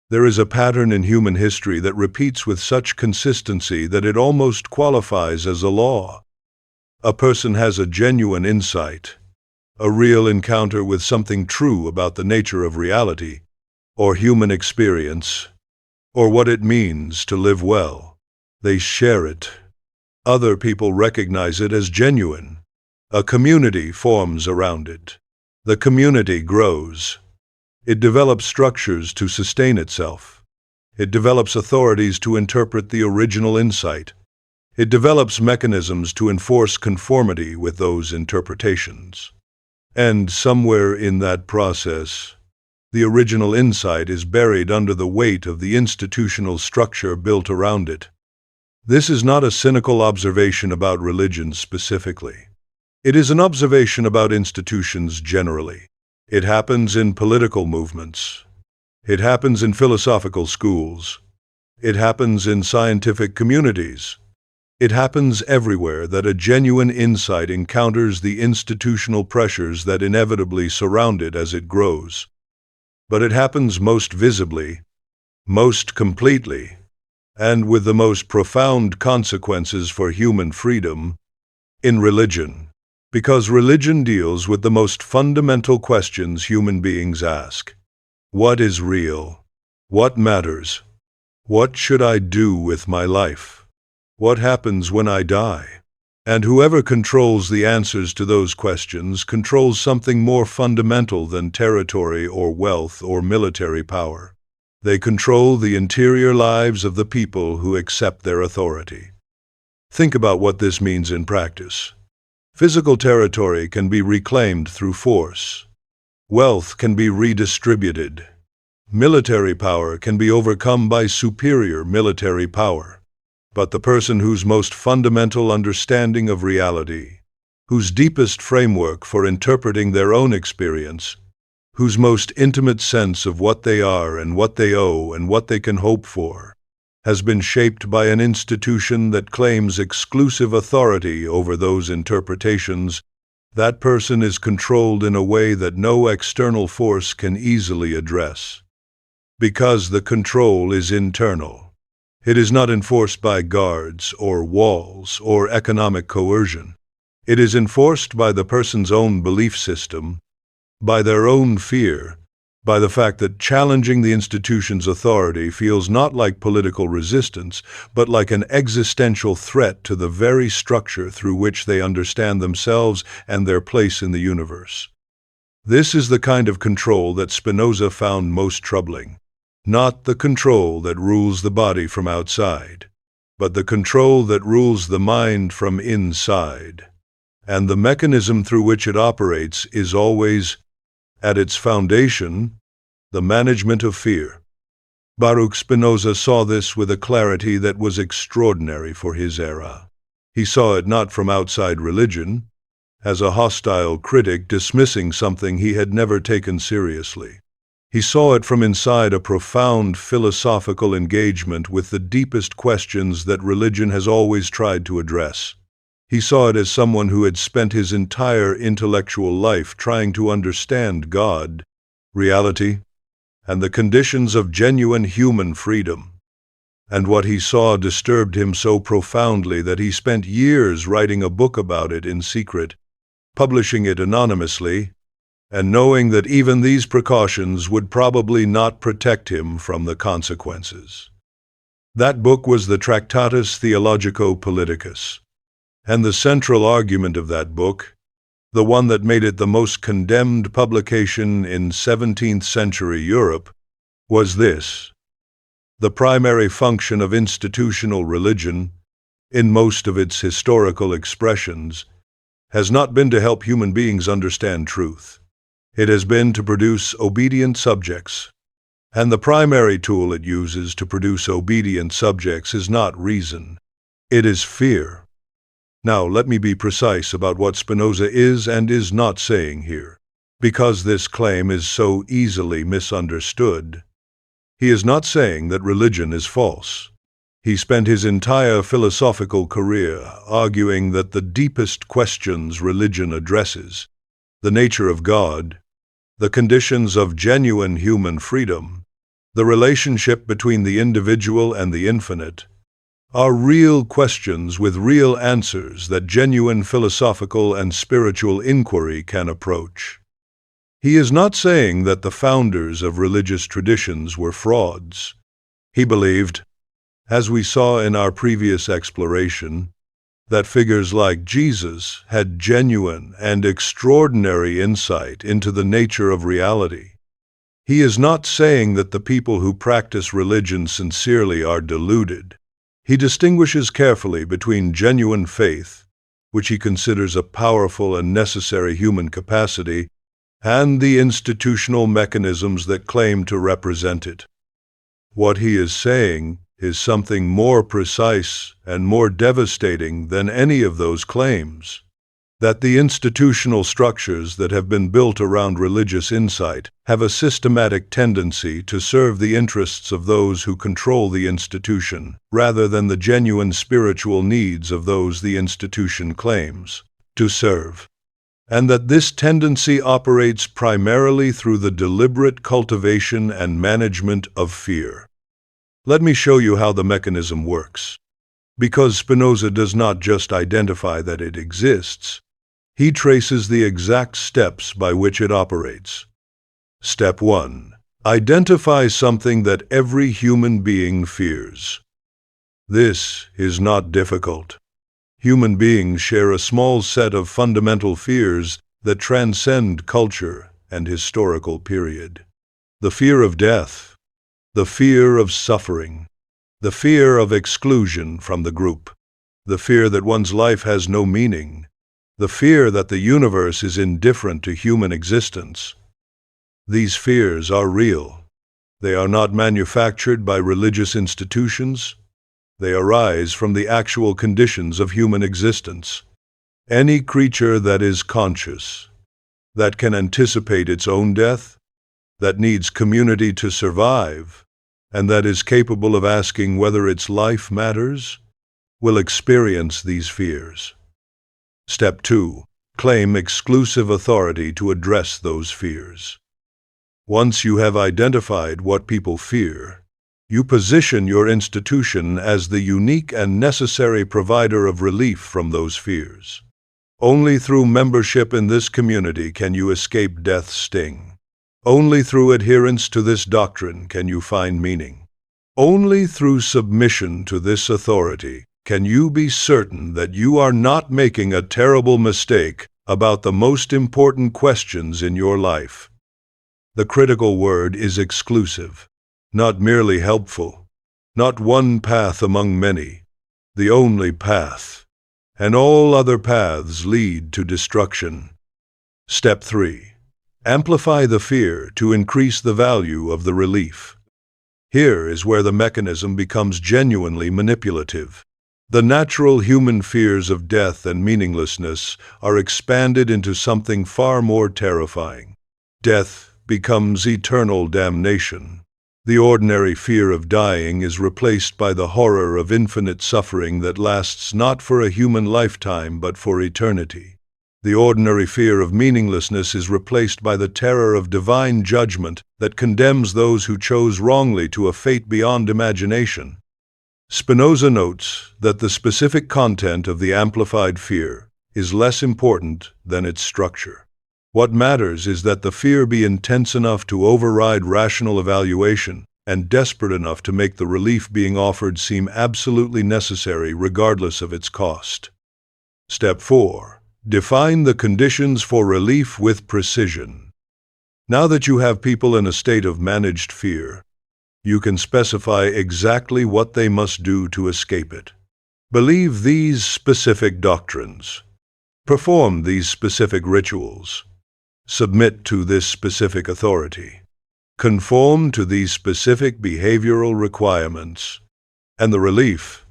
There is a pattern in human history that repeats with such consistency that it almost qualifies as a law. A person has a genuine insight, a real encounter with something true about the nature of reality, or human experience, or what it means to live well. They share it. Other people recognize it as genuine. A community forms around it. The community grows. It develops structures to sustain itself. It develops authorities to interpret the original insight. It develops mechanisms to enforce conformity with those interpretations. And somewhere in that process, the original insight is buried under the weight of the institutional structure built around it. This is not a cynical observation about religion specifically. It is an observation about institutions generally. It happens in political movements. It happens in philosophical schools. It happens in scientific communities. It happens everywhere that a genuine insight encounters the institutional pressures that inevitably surround it as it grows. But it happens most visibly, most completely, and with the most profound consequences for human freedom, in religion. Because religion deals with the most fundamental questions human beings ask. What is real? What matters? What should I do with my life? What happens when I die? And whoever controls the answers to those questions controls something more fundamental than territory or wealth or military power. They control the interior lives of the people who accept their authority. Think about what this means in practice. Physical territory can be reclaimed through force. Wealth can be redistributed. Military power can be overcome by superior military power. But the person whose most fundamental understanding of reality, whose deepest framework for interpreting their own experience, whose most intimate sense of what they are and what they owe and what they can hope for, has been shaped by an institution that claims exclusive authority over those interpretations, that person is controlled in a way that no external force can easily address. Because the control is internal. It is not enforced by guards or walls or economic coercion. It is enforced by the person's own belief system, by their own fear, by the fact that challenging the institution's authority feels not like political resistance, but like an existential threat to the very structure through which they understand themselves and their place in the universe. This is the kind of control that Spinoza found most troubling. Not the control that rules the body from outside, but the control that rules the mind from inside. And the mechanism through which it operates is always, at its foundation, the management of fear. Baruch Spinoza saw this with a clarity that was extraordinary for his era. He saw it not from outside religion, as a hostile critic dismissing something he had never taken seriously. He saw it from inside a profound philosophical engagement with the deepest questions that religion has always tried to address. He saw it as someone who had spent his entire intellectual life trying to understand God, reality, and the conditions of genuine human freedom. And what he saw disturbed him so profoundly that he spent years writing a book about it in secret, publishing it anonymously, and knowing that even these precautions would probably not protect him from the consequences. That book was the Tractatus Theologico-Politicus. And the central argument of that book, the one that made it the most condemned publication in 17th century Europe, was this: the primary function of institutional religion, in most of its historical expressions, has not been to help human beings understand truth. It has been to produce obedient subjects. And the primary tool it uses to produce obedient subjects is not reason. It is fear. Now, let me be precise about what Spinoza is and is not saying here, because this claim is so easily misunderstood. He is not saying that religion is false. He spent his entire philosophical career arguing that the deepest questions religion addresses, the nature of God, the conditions of genuine human freedom, the relationship between the individual and the infinite, are real questions with real answers that genuine philosophical and spiritual inquiry can approach. He is not saying that the founders of religious traditions were frauds. He believed, as we saw in our previous exploration, that figures like Jesus had genuine and extraordinary insight into the nature of reality. He is not saying that the people who practice religion sincerely are deluded. He distinguishes carefully between genuine faith, which he considers a powerful and necessary human capacity, and the institutional mechanisms that claim to represent it. What he is saying is something more precise and more devastating than any of those claims, that the institutional structures that have been built around religious insight have a systematic tendency to serve the interests of those who control the institution, rather than the genuine spiritual needs of those the institution claims to serve, and that this tendency operates primarily through the deliberate cultivation and management of fear. Let me show you how the mechanism works. Because Spinoza does not just identify that it exists, he traces the exact steps by which it operates. Step 1. Identify something that every human being fears. This is not difficult. Human beings share a small set of fundamental fears that transcend culture and historical period. The fear of death, the fear of suffering, the fear of exclusion from the group, the fear that one's life has no meaning, the fear that the universe is indifferent to human existence. These fears are real. They are not manufactured by religious institutions. They arise from the actual conditions of human existence. Any creature that is conscious, that can anticipate its own death, that needs community to survive, and that is capable of asking whether its life matters, will experience these fears. Step 2. Claim exclusive authority to address those fears. Once you have identified what people fear, you position your institution as the unique and necessary provider of relief from those fears. Only through membership in this community can you escape death's sting. Only through adherence to this doctrine can you find meaning. Only through submission to this authority can you be certain that you are not making a terrible mistake about the most important questions in your life. The critical word is exclusive, not merely helpful, not one path among many, the only path, and all other paths lead to destruction. Step 3. Amplify the fear to increase the value of the relief. Here is where the mechanism becomes genuinely manipulative. The natural human fears of death and meaninglessness are expanded into something far more terrifying. Death becomes eternal damnation. The ordinary fear of dying is replaced by the horror of infinite suffering that lasts not for a human lifetime but for eternity. The ordinary fear of meaninglessness is replaced by the terror of divine judgment that condemns those who chose wrongly to a fate beyond imagination. Spinoza notes that the specific content of the amplified fear is less important than its structure. What matters is that the fear be intense enough to override rational evaluation and desperate enough to make the relief being offered seem absolutely necessary regardless of its cost. Step 4. Define the conditions for relief with precision. Now that you have people in a state of managed fear, you can specify exactly what they must do to escape it. Believe these specific doctrines. Perform these specific rituals. Submit to this specific authority. Conform to these specific behavioral requirements. And the relief,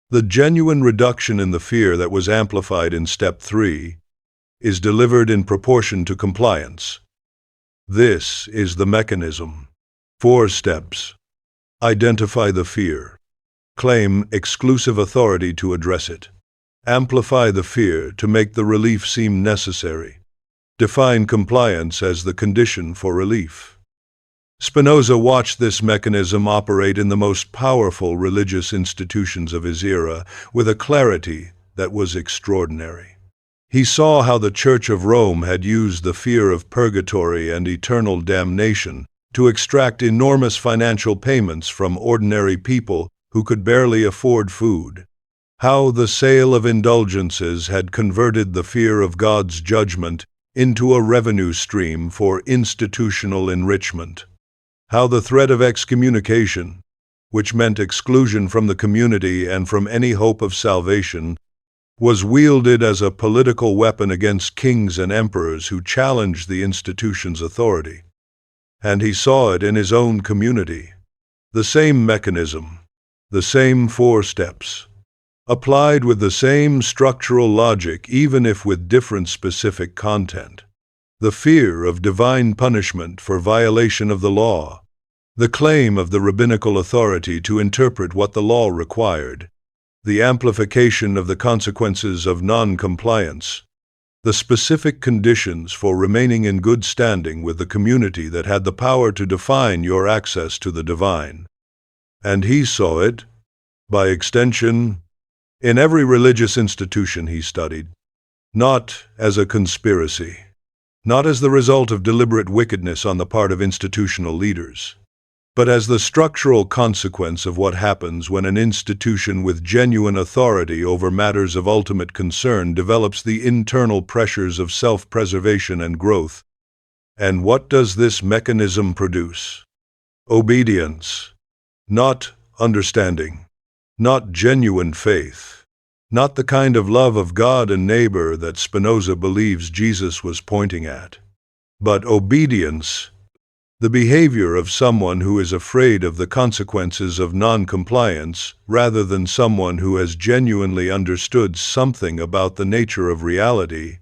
the genuine reduction in the fear that was amplified in Step 3, is delivered in proportion to compliance. This is the mechanism. 4 steps. Identify the fear. Claim exclusive authority to address it. Amplify the fear to make the relief seem necessary. Define compliance as the condition for relief. Spinoza watched this mechanism operate in the most powerful religious institutions of his era with a clarity that was extraordinary. He saw how the Church of Rome had used the fear of purgatory and eternal damnation to extract enormous financial payments from ordinary people who could barely afford food. How the sale of indulgences had converted the fear of God's judgment into a revenue stream for institutional enrichment. How the threat of excommunication, which meant exclusion from the community and from any hope of salvation, was wielded as a political weapon against kings and emperors who challenged the institution's authority. And he saw it in his own community. The same mechanism, the same 4 steps, applied with the same structural logic even if with different specific content. The fear of divine punishment for violation of the law, the claim of the rabbinical authority to interpret what the law required, the amplification of the consequences of non-compliance, the specific conditions for remaining in good standing with the community that had the power to define your access to the divine. And he saw it, by extension, in every religious institution he studied, not as a conspiracy, not as the result of deliberate wickedness on the part of institutional leaders, but as the structural consequence of what happens when an institution with genuine authority over matters of ultimate concern develops the internal pressures of self-preservation and growth. And what does this mechanism produce? Obedience, not understanding, not genuine faith, not the kind of love of God and neighbor that Spinoza believes Jesus was pointing at, but obedience, the behavior of someone who is afraid of the consequences of non-compliance rather than someone who has genuinely understood something about the nature of reality.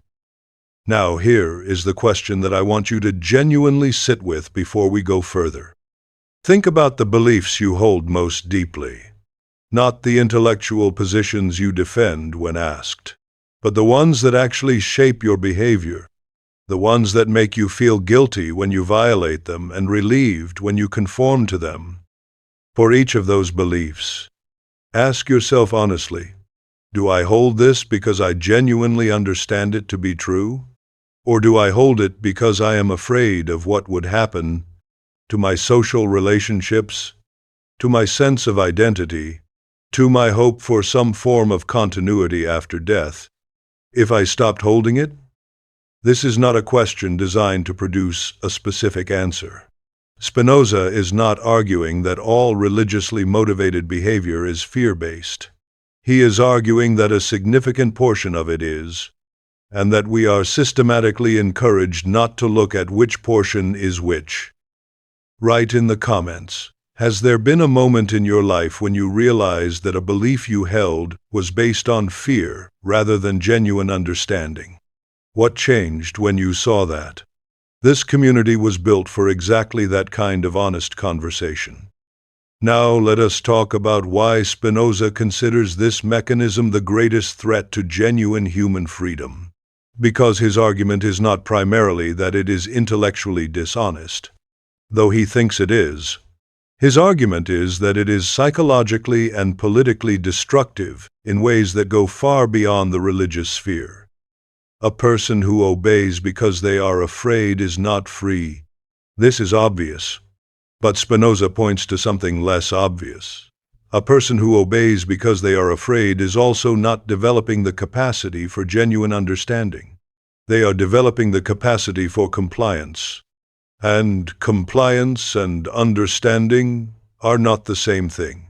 Now here is the question that I want you to genuinely sit with before we go further. Think about the beliefs you hold most deeply, not the intellectual positions you defend when asked, but the ones that actually shape your behavior. The ones that make you feel guilty when you violate them and relieved when you conform to them. For each of those beliefs, ask yourself honestly, do I hold this because I genuinely understand it to be true? Or do I hold it because I am afraid of what would happen to my social relationships, to my sense of identity, to my hope for some form of continuity after death, if I stopped holding it? This is not a question designed to produce a specific answer. Spinoza is not arguing that all religiously motivated behavior is fear-based. He is arguing that a significant portion of it is, and that we are systematically encouraged not to look at which portion is which. Write in the comments, has there been a moment in your life when you realized that a belief you held was based on fear rather than genuine understanding? What changed when you saw that? This community was built for exactly that kind of honest conversation. Now let us talk about why Spinoza considers this mechanism the greatest threat to genuine human freedom. Because his argument is not primarily that it is intellectually dishonest, though he thinks it is. His argument is that it is psychologically and politically destructive in ways that go far beyond the religious sphere. A person who obeys because they are afraid is not free. This is obvious. But Spinoza points to something less obvious. A person who obeys because they are afraid is also not developing the capacity for genuine understanding. They are developing the capacity for compliance. And compliance and understanding are not the same thing.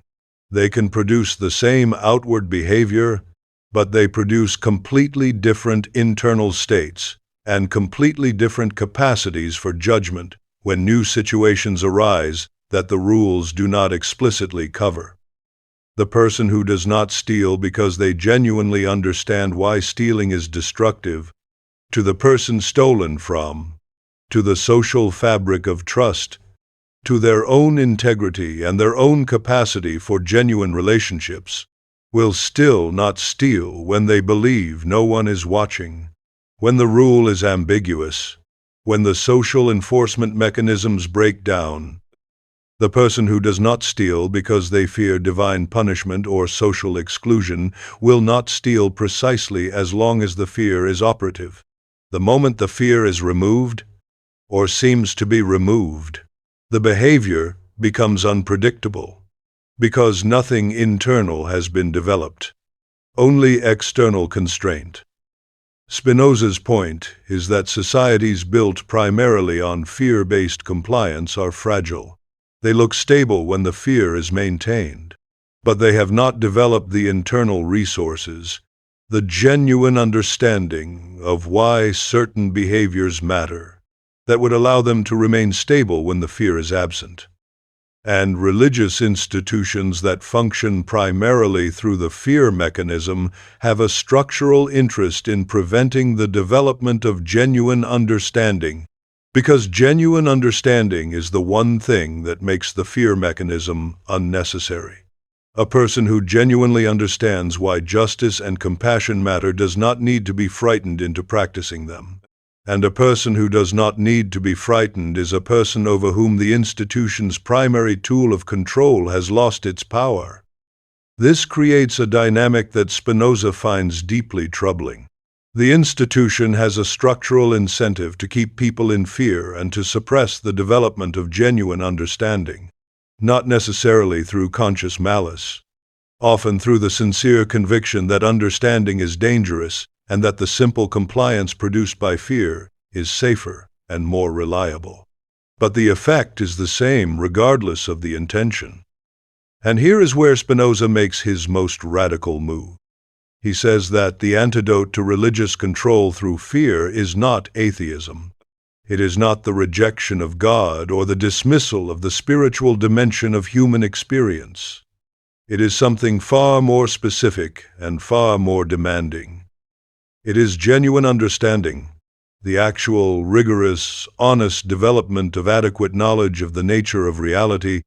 They can produce the same outward behavior, but they produce completely different internal states and completely different capacities for judgment when new situations arise that the rules do not explicitly cover. The person who does not steal because they genuinely understand why stealing is destructive, to the person stolen from, to the social fabric of trust, to their own integrity and their own capacity for genuine relationships, will still not steal when they believe no one is watching, when the rule is ambiguous, When the social enforcement mechanisms break down, the person who does not steal because they fear divine punishment or social exclusion will not steal precisely as long as the fear is operative. The moment the fear is removed, or seems to be removed, the behavior becomes unpredictable, because nothing internal has been developed, only external constraint. Spinoza's point is that societies built primarily on fear-based compliance are fragile. They look stable when the fear is maintained, but they have not developed the internal resources, the genuine understanding of why certain behaviors matter, that would allow them to remain stable when the fear is absent. And religious institutions that function primarily through the fear mechanism have a structural interest in preventing the development of genuine understanding, because genuine understanding is the one thing that makes the fear mechanism unnecessary. A person who genuinely understands why justice and compassion matter does not need to be frightened into practicing them. And a person who does not need to be frightened is a person over whom the institution's primary tool of control has lost its power. This creates a dynamic that Spinoza finds deeply troubling. The institution has a structural incentive to keep people in fear and to suppress the development of genuine understanding, not necessarily through conscious malice, often through the sincere conviction that understanding is dangerous and that the simple compliance produced by fear is safer and more reliable. But the effect is the same regardless of the intention. And here is where Spinoza makes his most radical move. He says that the antidote to religious control through fear is not atheism. It is not the rejection of God or the dismissal of the spiritual dimension of human experience. It is something far more specific and far more demanding. It is genuine understanding, the actual, rigorous, honest development of adequate knowledge of the nature of reality,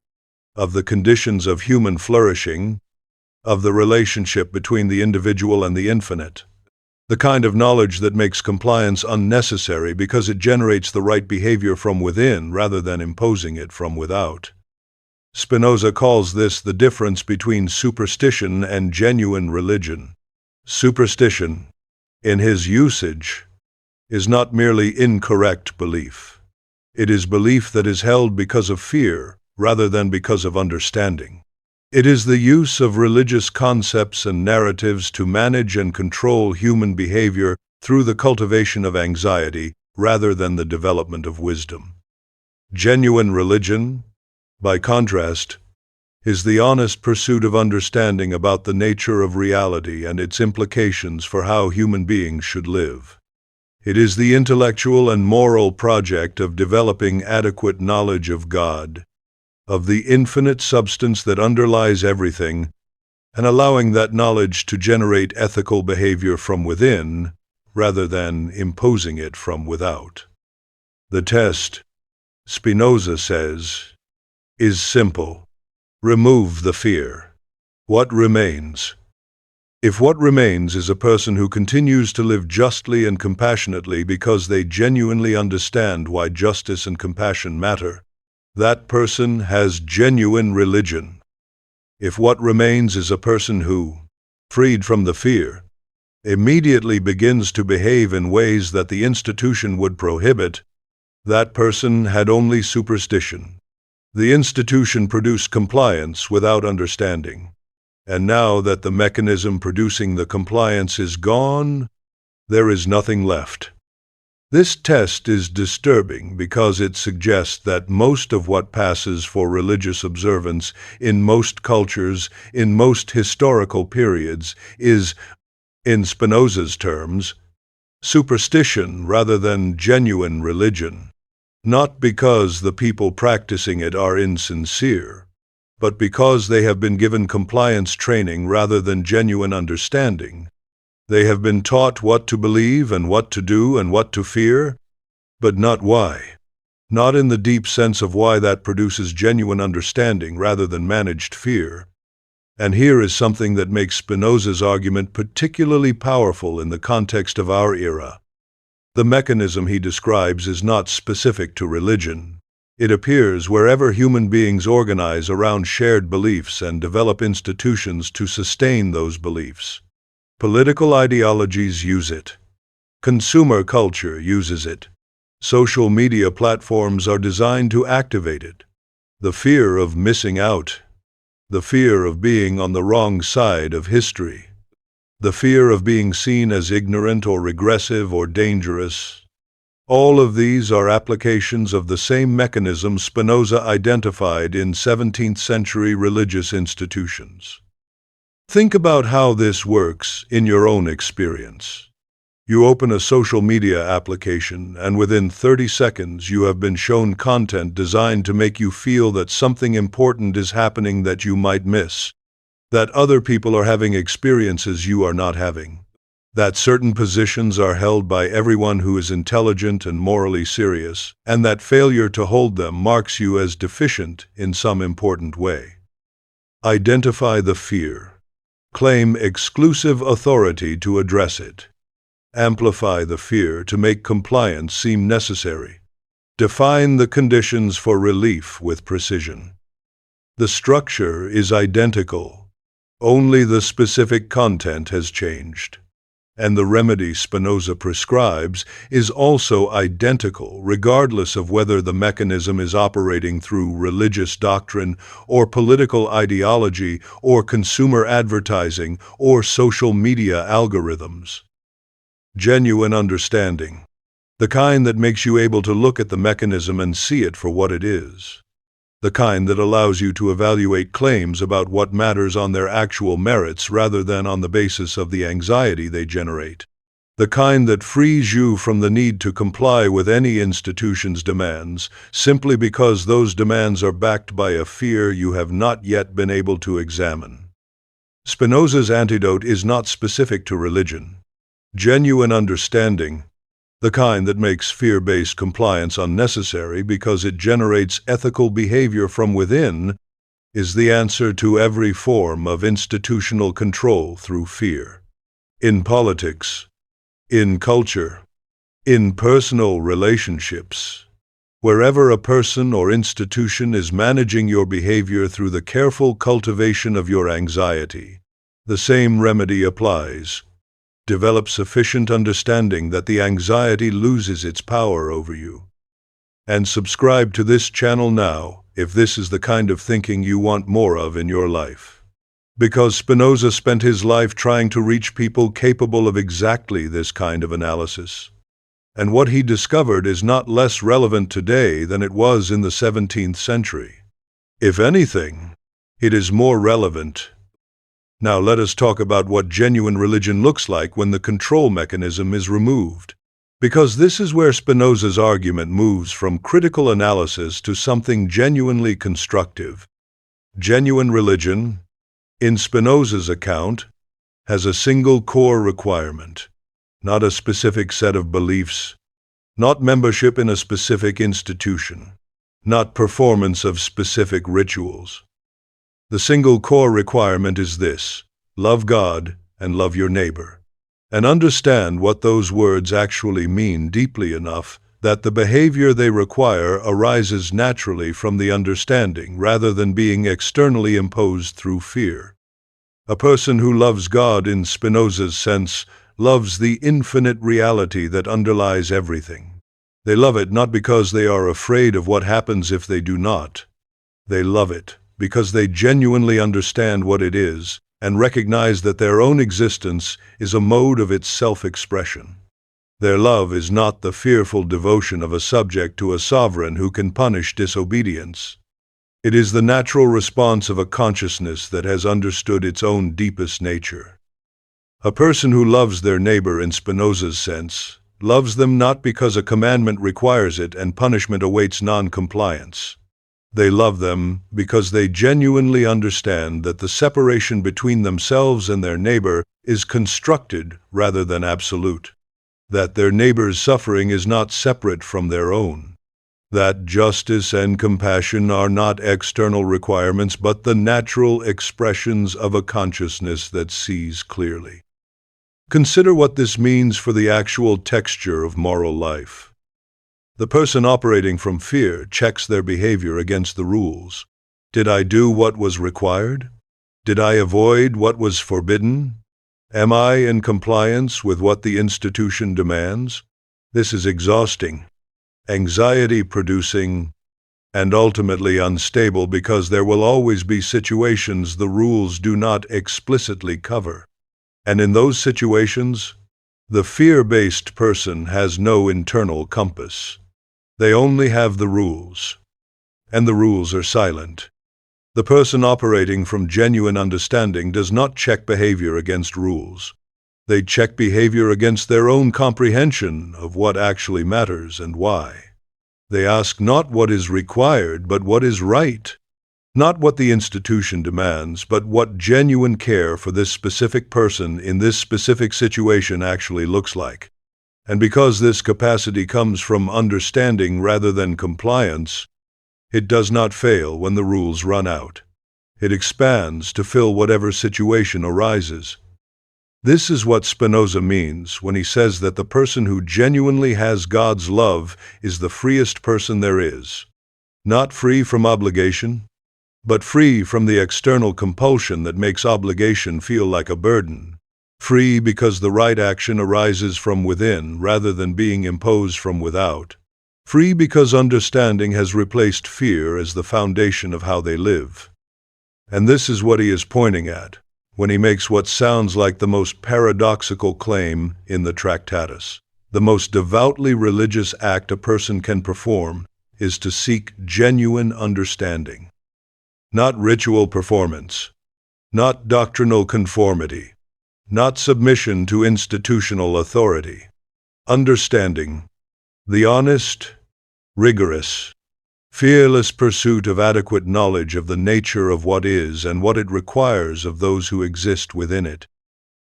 of the conditions of human flourishing, of the relationship between the individual and the infinite. The kind of knowledge that makes compliance unnecessary because it generates the right behavior from within rather than imposing it from without. Spinoza calls this the difference between superstition and genuine religion. Superstition, in his usage, is not merely incorrect belief. It is belief that is held because of fear rather than because of understanding. It is the use of religious concepts and narratives to manage and control human behavior through the cultivation of anxiety rather than the development of wisdom. Genuine religion, by contrast, is the honest pursuit of understanding about the nature of reality and its implications for how human beings should live. It is the intellectual and moral project of developing adequate knowledge of God, of the infinite substance that underlies everything, and allowing that knowledge to generate ethical behavior from within, rather than imposing it from without. The test, Spinoza says, is simple. Remove the fear. What remains? If what remains is a person who continues to live justly and compassionately because they genuinely understand why justice and compassion matter, that person has genuine religion. If what remains is a person who, freed from the fear, immediately begins to behave in ways that the institution would prohibit, that person had only superstition. The institution produced compliance without understanding. And now that the mechanism producing the compliance is gone, there is nothing left. This test is disturbing because it suggests that most of what passes for religious observance in most cultures, in most historical periods, is, in Spinoza's terms, superstition rather than genuine religion. Not because the people practicing it are insincere, but because they have been given compliance training rather than genuine understanding. They have been taught what to believe and what to do and what to fear, but not why. Not in the deep sense of why that produces genuine understanding rather than managed fear. And here is something that makes Spinoza's argument particularly powerful in the context of our era. The mechanism he describes is not specific to religion. It appears wherever human beings organize around shared beliefs and develop institutions to sustain those beliefs. Political ideologies use it. Consumer culture uses it. Social media platforms are designed to activate it. The fear of missing out. The fear of being on the wrong side of history. The fear of being seen as ignorant or regressive or dangerous. All of these are applications of the same mechanism Spinoza identified in 17th century religious institutions. Think about how this works in your own experience. You open a social media application, and within 30 seconds you have been shown content designed to make you feel that something important is happening that you might miss, that other people are having experiences you are not having, that certain positions are held by everyone who is intelligent and morally serious, and that failure to hold them marks you as deficient in some important way. Identify the fear. Claim exclusive authority to address it. Amplify the fear to make compliance seem necessary. Define the conditions for relief with precision. The structure is identical. Only the specific content has changed. And the remedy Spinoza prescribes is also identical, regardless of whether the mechanism is operating through religious doctrine or political ideology or consumer advertising or social media algorithms. Genuine understanding. The kind that makes you able to look at the mechanism and see it for what it is. The kind that allows you to evaluate claims about what matters on their actual merits rather than on the basis of the anxiety they generate. The kind that frees you from the need to comply with any institution's demands simply because those demands are backed by a fear you have not yet been able to examine. Spinoza's antidote is not specific to religion. Genuine understanding, the kind that makes fear-based compliance unnecessary because it generates ethical behavior from within, is the answer to every form of institutional control through fear. In politics, in culture, in personal relationships, wherever a person or institution is managing your behavior through the careful cultivation of your anxiety, the same remedy applies. Develop sufficient understanding that the anxiety loses its power over you. And subscribe to this channel now if this is the kind of thinking you want more of in your life. Because Spinoza spent his life trying to reach people capable of exactly this kind of analysis. And what he discovered is not less relevant today than it was in the 17th century. If anything, it is more relevant. Now let us talk about what genuine religion looks like when the control mechanism is removed. Because this is where Spinoza's argument moves from critical analysis to something genuinely constructive. Genuine religion, in Spinoza's account, has a single core requirement, not a specific set of beliefs, not membership in a specific institution, not performance of specific rituals. The single core requirement is this: love God and love your neighbor. And understand what those words actually mean deeply enough that the behavior they require arises naturally from the understanding rather than being externally imposed through fear. A person who loves God in Spinoza's sense loves the infinite reality that underlies everything. They love it not because they are afraid of what happens if they do not. They love it because they genuinely understand what it is and recognize that their own existence is a mode of its self-expression. Their love is not the fearful devotion of a subject to a sovereign who can punish disobedience. It is the natural response of a consciousness that has understood its own deepest nature. A person who loves their neighbor in Spinoza's sense loves them not because a commandment requires it and punishment awaits non-compliance. They love them because they genuinely understand that the separation between themselves and their neighbor is constructed rather than absolute, that their neighbor's suffering is not separate from their own, that justice and compassion are not external requirements but the natural expressions of a consciousness that sees clearly. Consider what this means for the actual texture of moral life. The person operating from fear checks their behavior against the rules. Did I do what was required? Did I avoid what was forbidden? Am I in compliance with what the institution demands? This is exhausting, anxiety-producing, and ultimately unstable because there will always be situations the rules do not explicitly cover. And in those situations, the fear-based person has no internal compass. They only have the rules, and the rules are silent. The person operating from genuine understanding does not check behavior against rules. They check behavior against their own comprehension of what actually matters and why. They ask not what is required, but what is right. Not what the institution demands, but what genuine care for this specific person in this specific situation actually looks like. And because this capacity comes from understanding rather than compliance, it does not fail when the rules run out. It expands to fill whatever situation arises. This is what Spinoza means when he says that the person who genuinely has God's love is the freest person there is. Not free from obligation, but free from the external compulsion that makes obligation feel like a burden. Free because the right action arises from within rather than being imposed from without. Free because understanding has replaced fear as the foundation of how they live. And this is what he is pointing at when he makes what sounds like the most paradoxical claim in the Tractatus. The most devoutly religious act a person can perform is to seek genuine understanding. Not ritual performance, not doctrinal conformity, not submission to institutional authority. Understanding. The honest, rigorous, fearless pursuit of adequate knowledge of the nature of what is and what it requires of those who exist within it.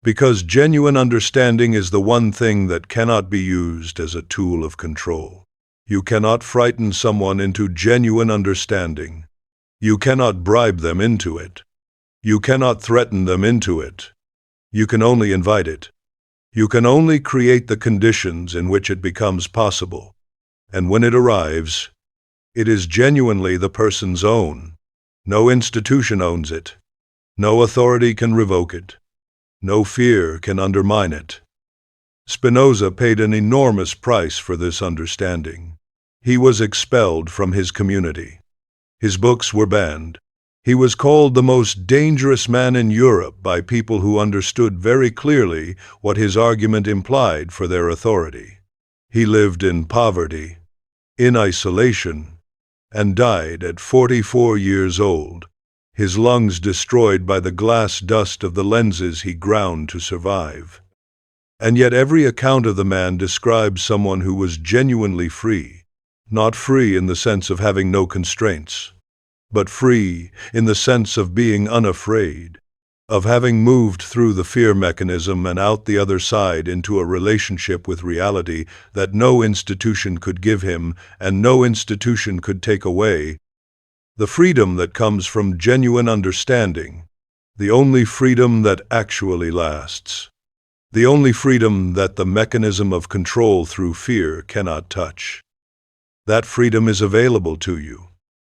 Because genuine understanding is the one thing that cannot be used as a tool of control. You cannot frighten someone into genuine understanding. You cannot bribe them into it. You cannot threaten them into it. You can only invite it. You can only create the conditions in which it becomes possible. And when it arrives, it is genuinely the person's own. No institution owns it. No authority can revoke it. No fear can undermine it. Spinoza paid an enormous price for this understanding. He was expelled from his community. His books were banned. He was called the most dangerous man in Europe by people who understood very clearly what his argument implied for their authority. He lived in poverty, in isolation, and died at 44 years old, his lungs destroyed by the glass dust of the lenses he ground to survive. And yet every account of the man describes someone who was genuinely free, not free in the sense of having no constraints, but free in the sense of being unafraid, of having moved through the fear mechanism and out the other side into a relationship with reality that no institution could give him and no institution could take away. The freedom that comes from genuine understanding, the only freedom that actually lasts, the only freedom that the mechanism of control through fear cannot touch. That freedom is available to you.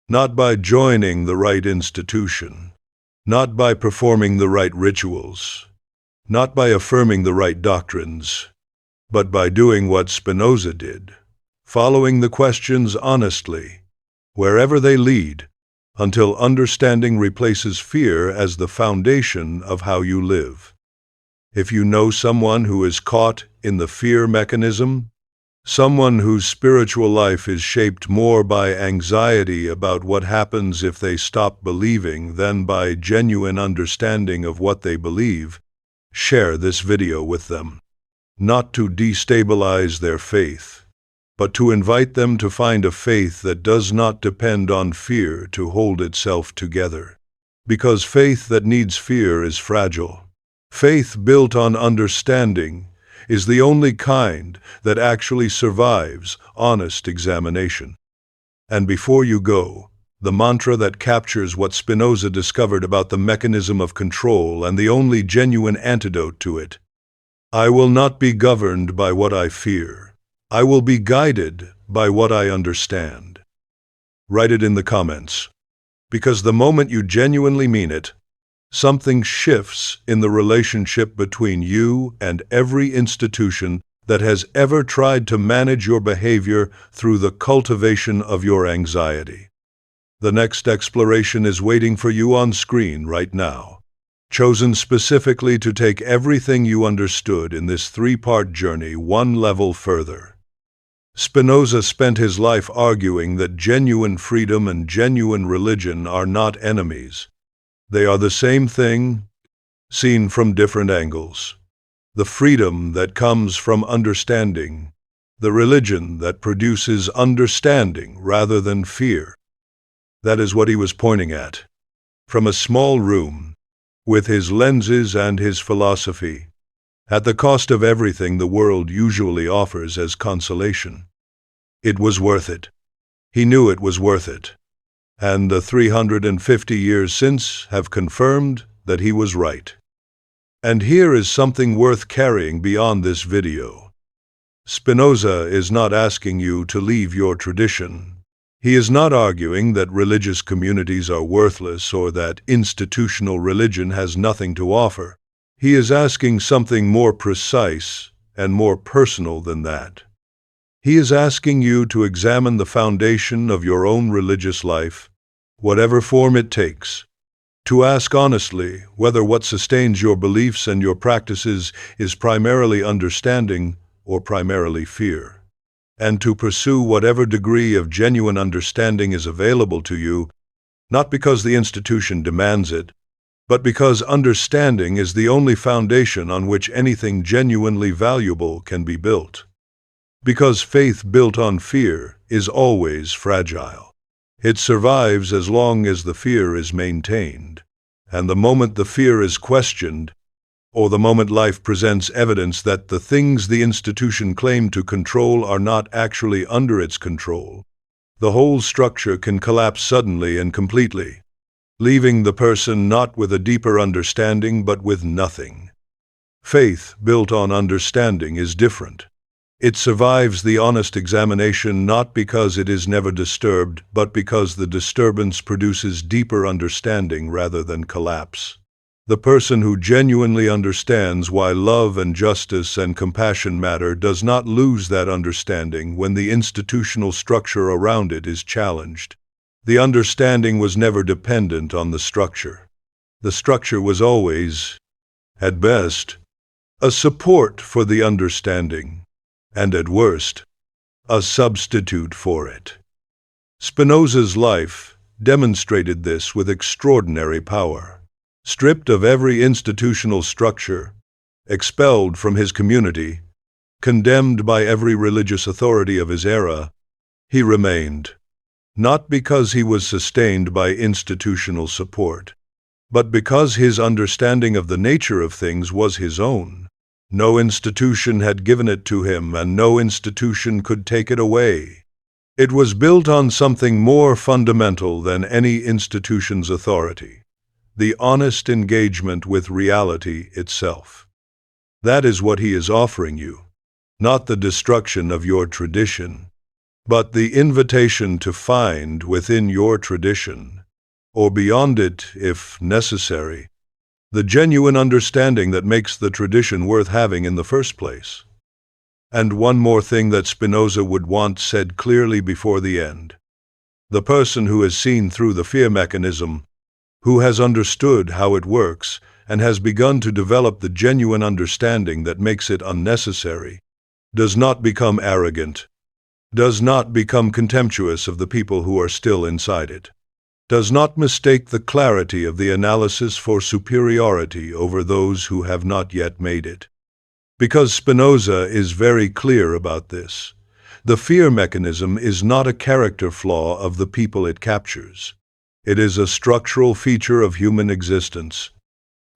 Not by joining the right institution, not by performing the right rituals, not by affirming the right doctrines, but by doing what Spinoza did, following the questions honestly, wherever they lead, until understanding replaces fear as the foundation of how you live. If you know someone who is caught in the fear mechanism, someone whose spiritual life is shaped more by anxiety about what happens if they stop believing than by genuine understanding of what they believe, share this video with them. Not to destabilize their faith, but to invite them to find a faith that does not depend on fear to hold itself together. Because faith that needs fear is fragile. Faith built on understanding is the only kind that actually survives honest examination. And before you go, the mantra that captures what Spinoza discovered about the mechanism of control and the only genuine antidote to it I will not be governed by what I fear. I will be guided by what I understand. Write it in the comments, because the moment you genuinely mean it, something shifts in the relationship between you and every institution that has ever tried to manage your behavior through the cultivation of your anxiety. The next exploration is waiting for you on screen right now, chosen specifically to take everything you understood in this three-part journey one level further. Spinoza spent his life arguing that genuine freedom and genuine religion are not enemies. They are the same thing, seen from different angles. The freedom that comes from understanding, the religion that produces understanding rather than fear. That is what he was pointing at. From a small room, with his lenses and his philosophy, at the cost of everything the world usually offers as consolation. It was worth it. He knew it was worth it. And the 350 years since have confirmed that he was right. And here is something worth carrying beyond this video. Spinoza is not asking you to leave your tradition. He is not arguing that religious communities are worthless or that institutional religion has nothing to offer. He is asking something more precise and more personal than that. He is asking you to examine the foundation of your own religious life, whatever form it takes, to ask honestly whether what sustains your beliefs and your practices is primarily understanding or primarily fear, and to pursue whatever degree of genuine understanding is available to you, not because the institution demands it, but because understanding is the only foundation on which anything genuinely valuable can be built. Because faith built on fear is always fragile. It survives as long as the fear is maintained. And the moment the fear is questioned, or the moment life presents evidence that the things the institution claimed to control are not actually under its control, the whole structure can collapse suddenly and completely, leaving the person not with a deeper understanding but with nothing. Faith built on understanding is different. It survives the honest examination not because it is never disturbed, but because the disturbance produces deeper understanding rather than collapse. The person who genuinely understands why love and justice and compassion matter does not lose that understanding when the institutional structure around it is challenged. The understanding was never dependent on the structure. The structure was always, at best, a support for the understanding, and at worst, a substitute for it. Spinoza's life demonstrated this with extraordinary power. Stripped of every institutional structure, expelled from his community, condemned by every religious authority of his era, he remained, not because he was sustained by institutional support, but because his understanding of the nature of things was his own. No institution had given it to him, and no institution could take it away. It was built on something more fundamental than any institution's authority, the honest engagement with reality itself. That is what he is offering you, not the destruction of your tradition, but the invitation to find within your tradition, or beyond it if necessary, the genuine understanding that makes the tradition worth having in the first place. And one more thing that Spinoza would want said clearly before the end. The person who has seen through the fear mechanism, who has understood how it works, and has begun to develop the genuine understanding that makes it unnecessary, does not become arrogant, does not become contemptuous of the people who are still inside it, does not mistake the clarity of the analysis for superiority over those who have not yet made it. Because Spinoza is very clear about this, the fear mechanism is not a character flaw of the people it captures. It is a structural feature of human existence.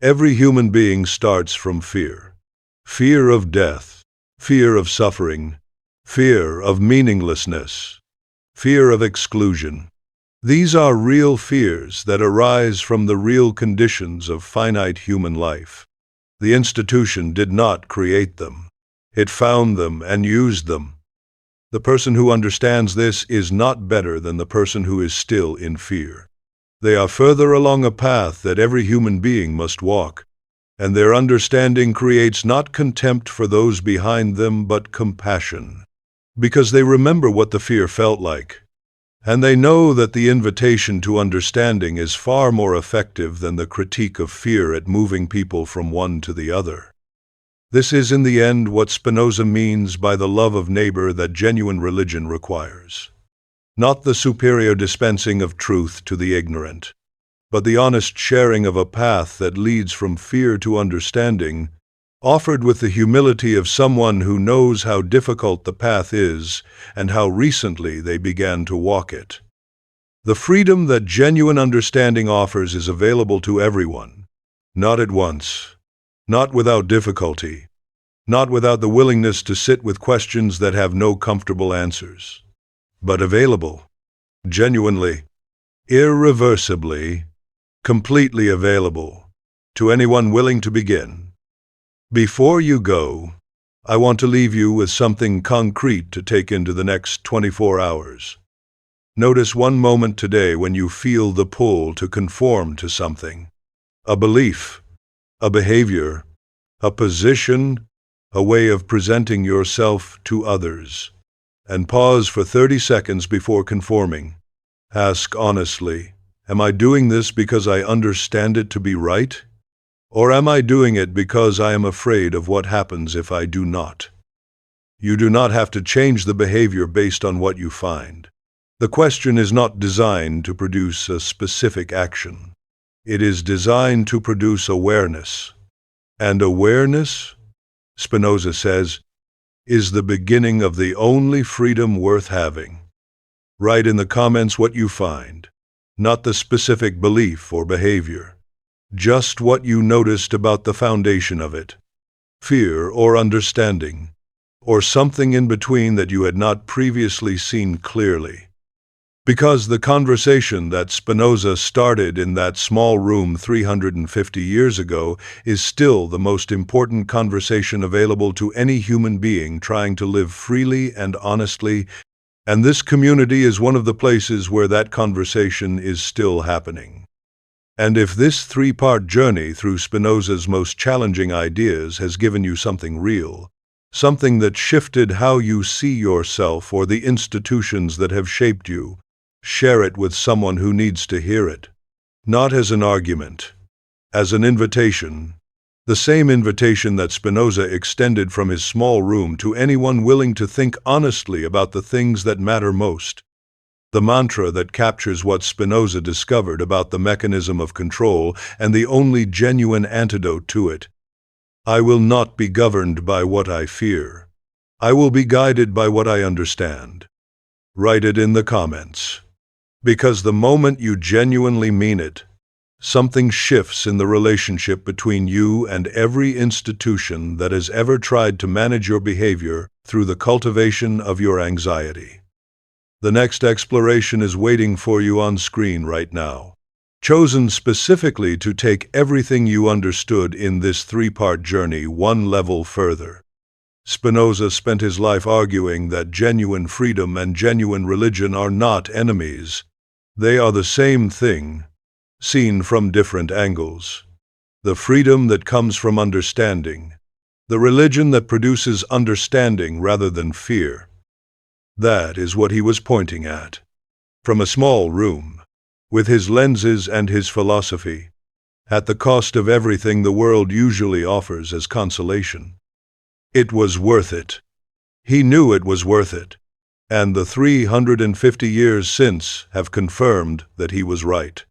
Every human being starts from fear. Fear of death, fear of suffering, fear of meaninglessness, fear of exclusion. These are real fears that arise from the real conditions of finite human life. The institution did not create them. It found them and used them. The person who understands this is not better than the person who is still in fear. They are further along a path that every human being must walk, and their understanding creates not contempt for those behind them, but compassion, because they remember what the fear felt like, and they know that the invitation to understanding is far more effective than the critique of fear at moving people from one to the other. This is in the end what Spinoza means by the love of neighbor that genuine religion requires. Not the superior dispensing of truth to the ignorant, but the honest sharing of a path that leads from fear to understanding, offered with the humility of someone who knows how difficult the path is and how recently they began to walk it. The freedom that genuine understanding offers is available to everyone, not at once, not without difficulty, not without the willingness to sit with questions that have no comfortable answers, but available, genuinely, irreversibly, completely available, to anyone willing to begin. Before you go, I want to leave you with something concrete to take into the next 24 hours. Notice one moment today when you feel the pull to conform to something, a belief, a behavior, a position, a way of presenting yourself to others, and pause for 30 seconds before conforming. Ask honestly, am I doing this because I understand it to be right? Or am I doing it because I am afraid of what happens if I do not? You do not have to change the behavior based on what you find. The question is not designed to produce a specific action. It is designed to produce awareness. And awareness, Spinoza says, is the beginning of the only freedom worth having. Write in the comments what you find, not the specific belief or behavior, just what you noticed about the foundation of it, fear or understanding, or something in between that you had not previously seen clearly. Because the conversation that Spinoza started in that small room 350 years ago is still the most important conversation available to any human being trying to live freely and honestly, and this community is one of the places where that conversation is still happening. And if this three-part journey through Spinoza's most challenging ideas has given you something real, something that shifted how you see yourself or the institutions that have shaped you, share it with someone who needs to hear it. Not as an argument, as an invitation, the same invitation that Spinoza extended from his small room to anyone willing to think honestly about the things that matter most. The mantra that captures what Spinoza discovered about the mechanism of control and the only genuine antidote to it. I will not be governed by what I fear. I will be guided by what I understand. Write it in the comments. Because the moment you genuinely mean it, something shifts in the relationship between you and every institution that has ever tried to manage your behavior through the cultivation of your anxiety. The next exploration is waiting for you on screen right now, chosen specifically to take everything you understood in this three-part journey one level further. Spinoza spent his life arguing that genuine freedom and genuine religion are not enemies. They are the same thing, seen from different angles. The freedom that comes from understanding, the religion that produces understanding rather than fear. That is what he was pointing at. From a small room, with his lenses and his philosophy, at the cost of everything the world usually offers as consolation. It was worth it. He knew it was worth it. And the 350 years since have confirmed that he was right.